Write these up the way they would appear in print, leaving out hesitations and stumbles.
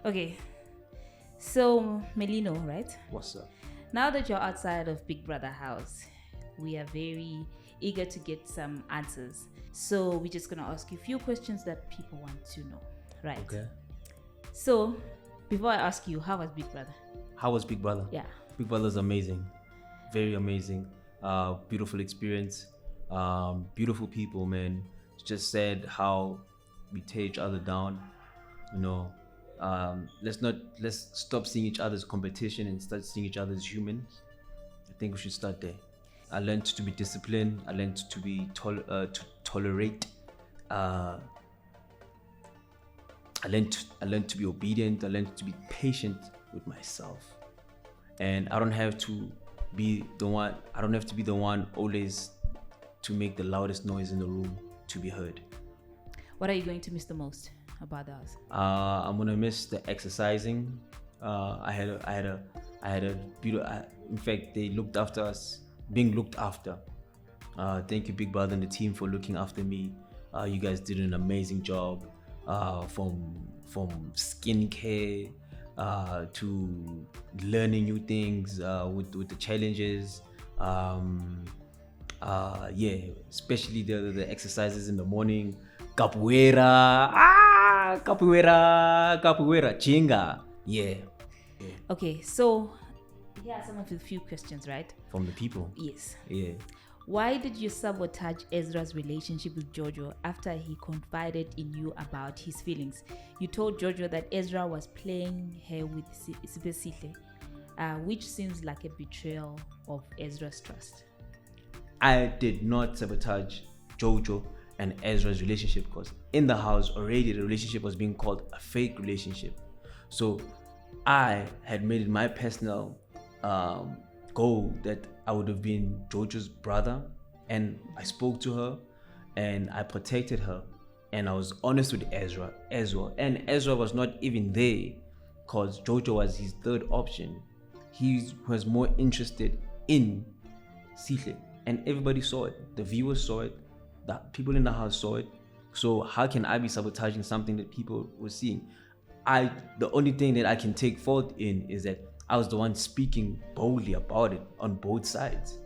Okay, so Melino, right? What's up? Now that you're outside of Big Brother house, we are very eager to get some answers. So we're just gonna ask you a few questions that people want to know, right? Okay. So before I ask you, how was Big Brother? How was Big Brother? Yeah. Big Brother's amazing. Very amazing. Beautiful experience. Beautiful people, man. It's just sad how we tear each other down. You know, let's stop seeing each other as competition and start seeing each other as humans. I think we should start there. I learned to be disciplined. I learned to be to tolerate. I learned to be obedient. I learned to be patient with myself, and I don't have to be the one. I don't have to be the one always to make the loudest noise in the room to be heard. What are you going to miss the most about the house? I'm gonna miss the exercising. I had a beautiful. In fact, they looked after us, being looked after. Thank you, Big Brother and the team, for looking after me. You guys did an amazing job. From skincare to learning new things with the challenges. Especially the exercises in the morning. Capoeira, chinga. Yeah. Okay, so here are some of the few questions, right? From the people. Yes. Yeah. Why did you sabotage Ezra's relationship with Jojo after he confided in you about his feelings? You told Jojo that Ezra was playing her with Sibesihle, which seems like a betrayal of Ezra's trust. I did not sabotage Jojo and Ezra's relationship, because in the house already the relationship was being called a fake relationship. So I had made it my personal goal that I would have been Jojo's brother, and I spoke to her and I protected her, and I was honest with Ezra as well. And Ezra was not even there because Jojo was his third option. He was more interested in Sihle, and everybody saw it. The viewers saw it, the people in the house saw it. So how can I be sabotaging something that people were seeing? The only thing that I can take fault in is that I was the one speaking boldly about it on both sides.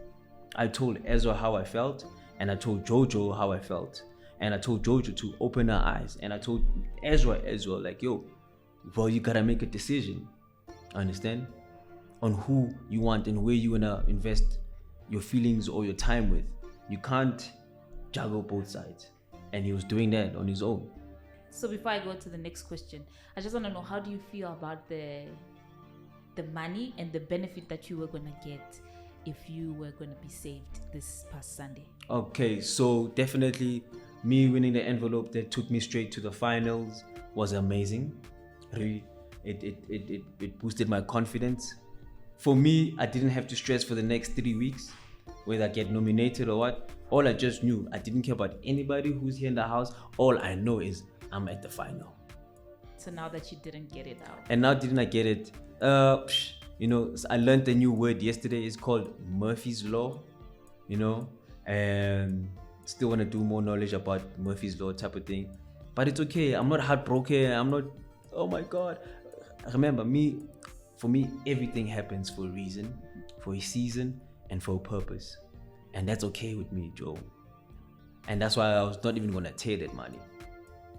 I told Ezra how I felt, and I told Jojo how I felt, and I told Jojo to open her eyes, and I told Ezra as well, like, yo, well, you gotta make a decision, understand, on who you want and where you wanna invest your feelings or your time with. You can't juggle both sides, and he was doing that on his own. So before I go to the next question, I just want to know, how do you feel about the money and the benefit that you were going to get if you were going to be saved this past Sunday? Okay, so definitely me winning the envelope that took me straight to the finals was amazing. Really, it boosted my confidence. For me, I didn't have to stress for the next 3 weeks whether I get nominated or what. All I just knew, I didn't care about anybody who's here in the house. All I know is I'm at the final. So now that you didn't get it out. And now didn't I get it? I learned a new word yesterday. It's called Murphy's Law, and still want to do more knowledge about Murphy's Law type of thing. But it's okay. I'm not heartbroken. I'm not, oh my God. Remember, for me, everything happens for a reason, for a season, and for a purpose. And that's okay with me, Joe. And that's why I was not even going to tear that money.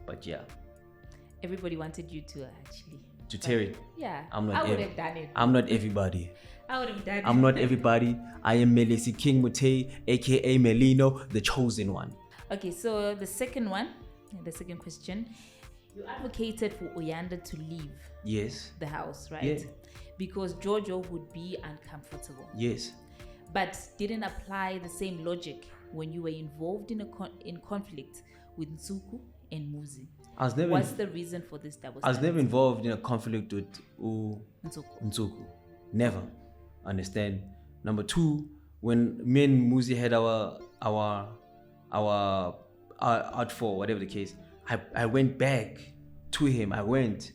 But yeah. Everybody wanted you to actually. To tear it. Yeah. I would have done it. I'm not everybody. I would have done it. I'm not everybody. I am Melisi King Mute, aka Melino, the chosen one. Okay, so the second question, you advocated for Oyanda to leave the house, right? Yeah. Because Jojo would be uncomfortable. Yes. But didn't apply the same logic when you were involved in conflict with Nsuku and Muzi. What's the reason for this double standard? I was never involved in a conflict with Nsuku. Never. Understand? Number two, when me and Muzi had our out for whatever the case, I went back to him. I went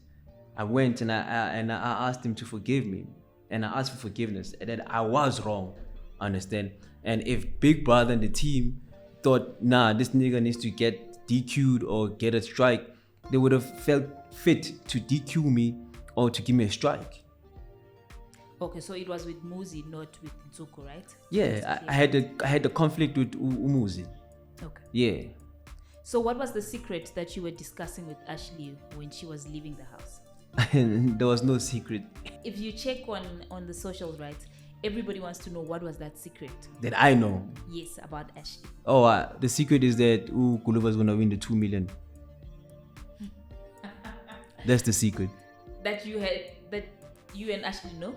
and I asked him to forgive me, and I asked for forgiveness, and that I was wrong. Understand? And if Big Brother and the team thought, nah, this nigga needs to get DQ'd or get a strike, they would have felt fit to DQ me or to give me a strike. Okay, so it was with Muzi, not with Nzuko, right? Yeah, I had the conflict with Muzi. Okay. Yeah. So what was the secret that you were discussing with Ashley when she was leaving the house? There was no secret. If you check on the socials, right, everybody wants to know what was that secret. That I know. Yes, about Ashley. Oh, the secret is that Guluva's gonna win the 2 million. That's the secret. That you and Ashley know?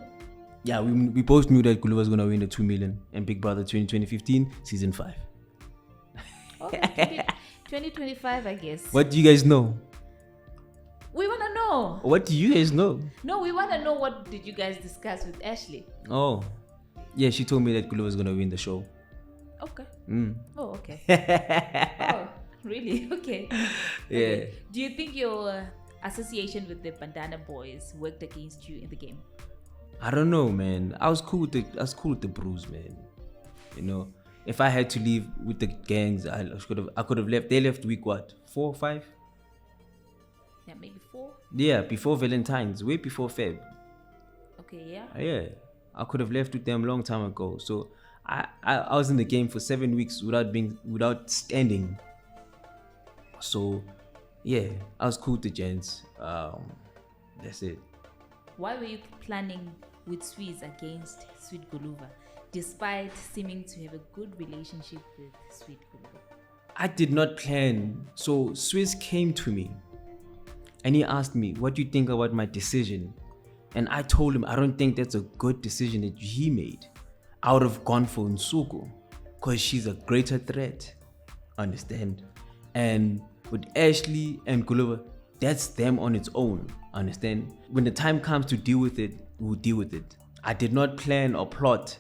Yeah, we both knew that Guluva's gonna win the 2 million and Big Brother 2015 season 5. Okay, 2025, I guess. What do you guys know? We want to know. What do you guys know? No, we want to know, what did you guys discuss with Ashley? Oh, yeah, she told me that Guluva's gonna win the show. Okay. Mm. Oh, okay. Oh, really? Okay. Yeah. Okay. Do you think your association with the Bandana Boys worked against you in the game? I don't know, man. I was cool with the Brews, man. You know, if I had to leave with the gangs, I could have left. They left week what? 4 or 5? Yeah, maybe 4. Yeah, before Valentine's, way before Feb. Okay, yeah. Yeah, I could have left with them a long time ago. So I was in the game for 7 weeks without standing. So yeah, I was cool with the gents. That's it. Why were you planning with Swiss against Sweet Guluva, despite seeming to have a good relationship with Sweet Guluva? I did not plan. So Swiss came to me and he asked me, what do you think about my decision? And I told him I don't think that's a good decision that he made. I would have gone for Nsuku because she's a greater threat. Understand? And with Ashley and Guluva, that's them on its own. Understand? When the time comes to deal with it, we'll deal with it. I did not plan or plot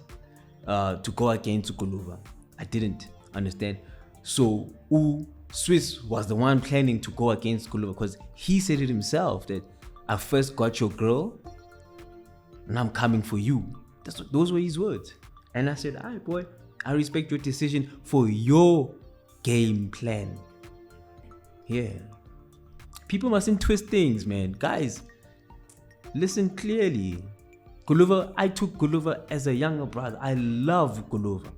to go against Guluva. I didn't. Understand? So Swiss was the one planning to go against Guluva because he said it himself that I first got your girl and I'm coming for you. Those were his words. And I said, all right, boy, I respect your decision for your game plan. Yeah. People mustn't twist things, man. Guys, listen clearly. Guluva, I took Guluva as a younger brother. I love Guluva.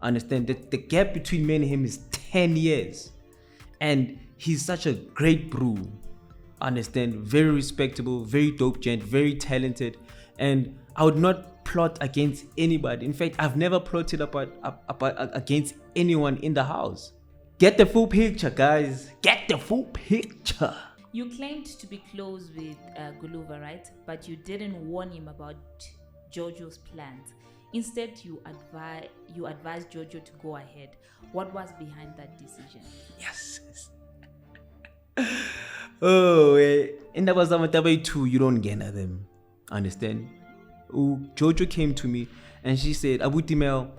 Understand that the gap between me and him is 10 years. And he's such a great brew. Understand? Very respectable, very dope gent, very talented. And I would not plot against anybody. In fact, I've never plotted against anyone in the house. Get the full picture, guys. Get the full picture. You claimed to be close with Guluva, right? But you didn't warn him about Jojo's plans. Instead, you advised Jojo to go ahead. What was behind that decision? Yes. Oh, in the Bazamatabai too, you don't get at them. Understand? Jojo came to me and she said, Abuti Mel,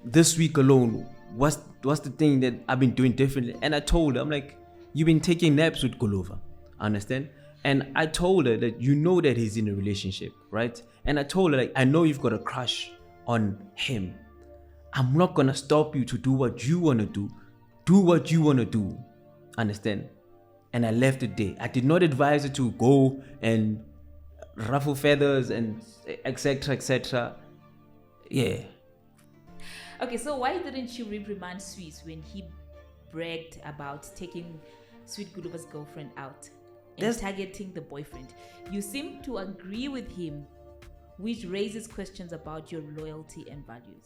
this week alone, what's the thing that I've been doing differently? And I told her, I'm like, you've been taking naps with Guluva. Understand? And I told her that you know that he's in a relationship, right? And I told her, like, I know you've got a crush on him. I'm not gonna stop you to do what you wanna do. Do what you wanna do. Understand? And I left it there. I did not advise her to go and ruffle feathers and etc. etc. Yeah. Okay, so why didn't you reprimand Swiss when he bragged about taking Sweet Guluva's girlfriend out and targeting the boyfriend? You seem to agree with him, which raises questions about your loyalty and values.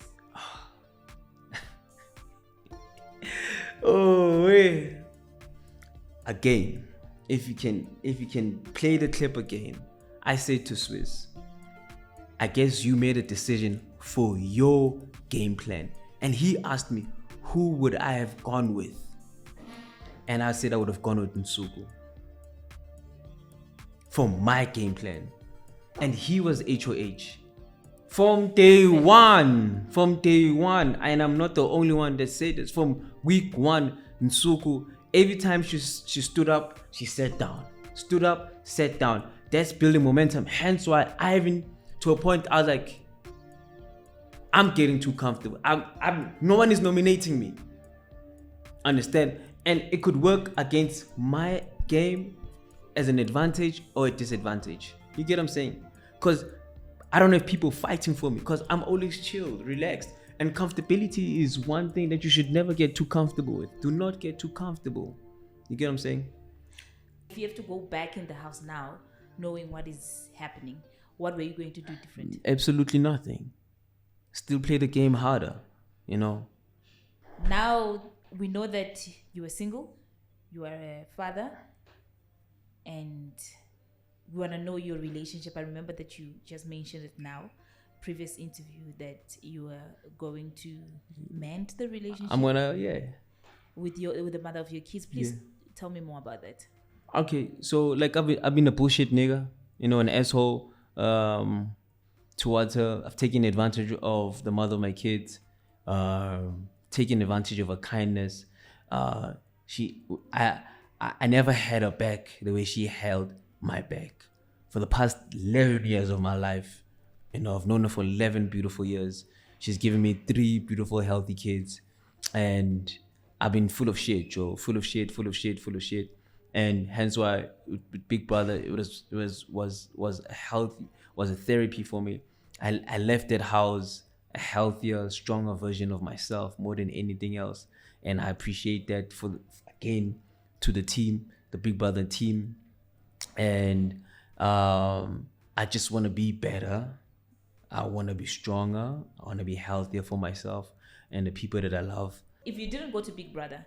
Oh wait. Again, if you can play the clip again, I said to Swiss, I guess you made a decision for your game plan. And he asked me, who would I have gone with? And I said I would have gone with Nsuku for my game plan. And he was HOH. From day one. And I'm not the only one that said this. From week 1, Nsuku, every time she stood up, she sat down. Stood up, sat down. That's building momentum. Hence why to a point, I was like, I'm getting too comfortable. No one is nominating me. Understand? And it could work against my game as an advantage or a disadvantage. You get what I'm saying? Because I don't have people fighting for me because I'm always chilled, relaxed. And comfortability is one thing that you should never get too comfortable with. Do not get too comfortable. You get what I'm saying? If you have to go back in the house now, knowing what is happening, what were you going to do different? Absolutely nothing. Still play the game harder, you know? Now we know that you were single, you are a father, and we want to know your relationship. I remember that you just mentioned it now, previous interview, that you were going to mend the relationship. I'm gonna, yeah. With the mother of your kids. Please tell me more about that. Okay, so like I've been a bullshit nigga, you know, an asshole towards her. I've taken advantage of the mother of my kids, taken advantage of her kindness. I never had her back the way she held my back for the past 11 years of my life. You know, I've known her for 11 beautiful years. She's given me 3 beautiful, healthy kids, and I've been full of shit, Joe. Full of shit. And hence why with Big Brother it was a therapy for me. I left that house a healthier, stronger version of myself more than anything else, and I appreciate that again to the team, the Big Brother team, and I just want to be better. I want to be stronger. I want to be healthier for myself and the people that I love. If you didn't go to Big Brother,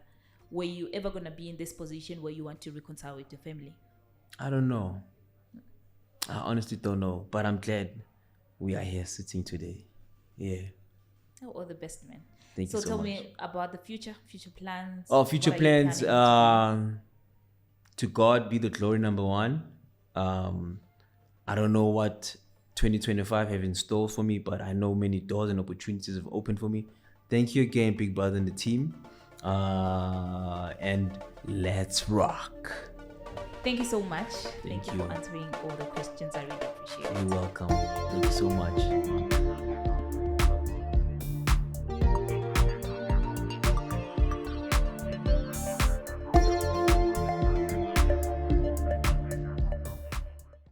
were you ever going to be in this position where you want to reconcile with your family? I don't know. I honestly don't know. But I'm glad we are here sitting today. Yeah. Oh, all the best, man. Thank you so much. So tell me about the future plans. Oh, future plans. To God be the glory, number one. I don't know what 2025 have in store for me, but I know many doors and opportunities have opened for me. Thank you again, Big Brother and the team. And let's rock. Thank you so much. Thank you for answering all the questions. I really appreciate it. You're welcome. Thank you so much.